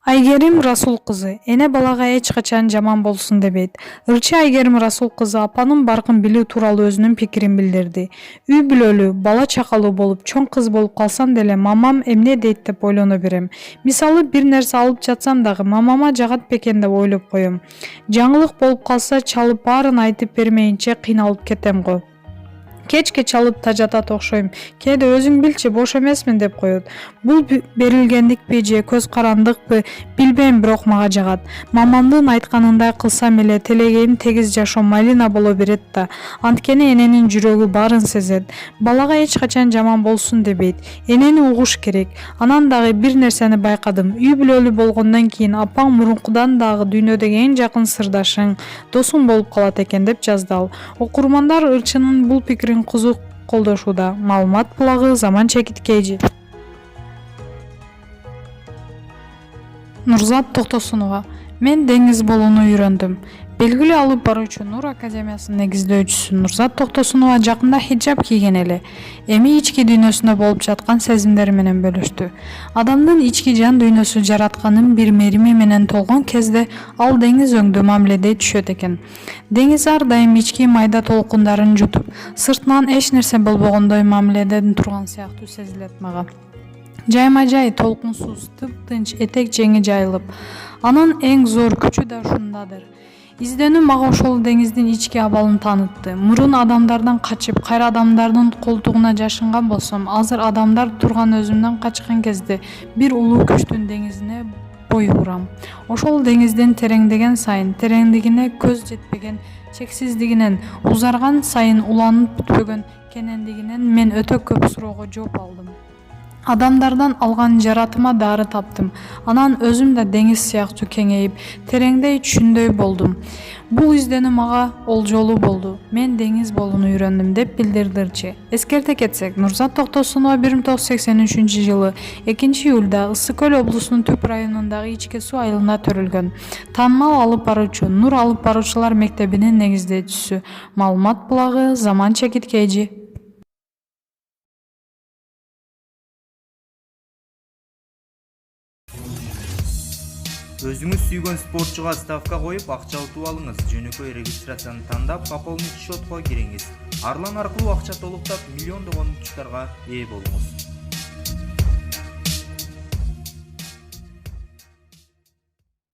Айгерим Расул кызы эне балага эч качан жаман болсун дебейт. Ырчы Айгерим Расул кызы апанын баркын билүү тууралуу өзүнүн пикирин билдирди. Үй бүлөлүү, бала чакалуу болуп, чоң кыз болуп калсам деле мамам эмне дейт деп ойлоно берем. Мисалы бир нерсе алып жатсам дагы мамама жагат бекен деп ойлоп коем. Жаңылык болуп калса чалып баарын айтып бермейинче кыйналып кетем го. Кечке чалып тажатат окшойм. Кээде өзүң билчи бош эмесмин деп коет. Бул берилгендикпи же көз карандыкпы билбейм, бирок мага жагат. Мамамдын айтканындай кылсам эле телегейим тегиз жашоо малина боло берет да. Анткени эненин жүрөгү баарын сезет. Балага эч качан жаман болсун дебейт. Энени угуш керек. Анан дагы бир нерсени байкадым. Үй бүлөлүү болгондон кийин апаң мурункудан дагы дүйнөдөгү эң жакын сырдашың, досуң болуп калат экен деп жазды ал. Окурмандар Ырчынын бул пикирин кызык колдошууда. Маалымат булагы Заман Чекиткейчи. Нурзат Токтосунова. Мен деңиз болууну үйрөндүм. Белгилүү алып баруучу Нур академиясынын негиздөөчүсү Нурзат Токтосунова жакында хиджаб кийген эле. Эми ички дүйнөсүндө болуп жаткан сезимдери менен бөлүштү. Адамдын ички жан дүйнөсү жаратканын бир мерими менен толгон кезде ал деңиз өңдүү мамиледе түшөт экен. Деңиз ар дайым ички майда толкундарын жутуп, сыртынан эч нерсе болбогондой мамиледе турган сыяктуу сезилет мага. Жайма-жай, толкунсуз, тып-тынч, этек жеңи жайылып. Анын эң зор күчү да ушундадыр. Изденүү мага ошол деңиздин ички абалын таанытты. Мурун адамдардан качып, кайра адамдардын колтугуна жашынган болсом, азыр адамдар турган өзүмдөн качкан кезде бир улуу күчтүн деңизине бой урам. Ошол деңиздин тереңдеген сайын, тереңдигине көз жетпеген, чексиздигинен, узарган сайын уланып бүтпөгөн кенендигинен мен өтө көп суроого жооп алдым. Адамдардан алган жаратыма дары таптым. Анан өзүм да деңиз сыяктуу кеңейип, тереңдей түшүндөй болдум. Бул изденүү мага олжолуу болду. Мен деңиз болууну үйрөндүм деп билдирди Ырчы. Эскерте кетсек, Нурзат Токтосунова 1983 жылы 2-июлда Ысык Көл облусунун Түп районундагы Ичке суу айылында төрөлгөн. Таанымал алып баруучу Нур алып баруучулар мектебинин негиздөөчүсү. Маалымат булагы Заман Чекиткейчи. Өзүңүз сүйгөн спортчуга ставка коюп, акча утуп алыңыз. Жөнөкөй регистрацияны тандап, пополнить счетко кириңиз. Арлан аркылуу акча толуктап, миллиондогон утуштарга ээ болуңуз.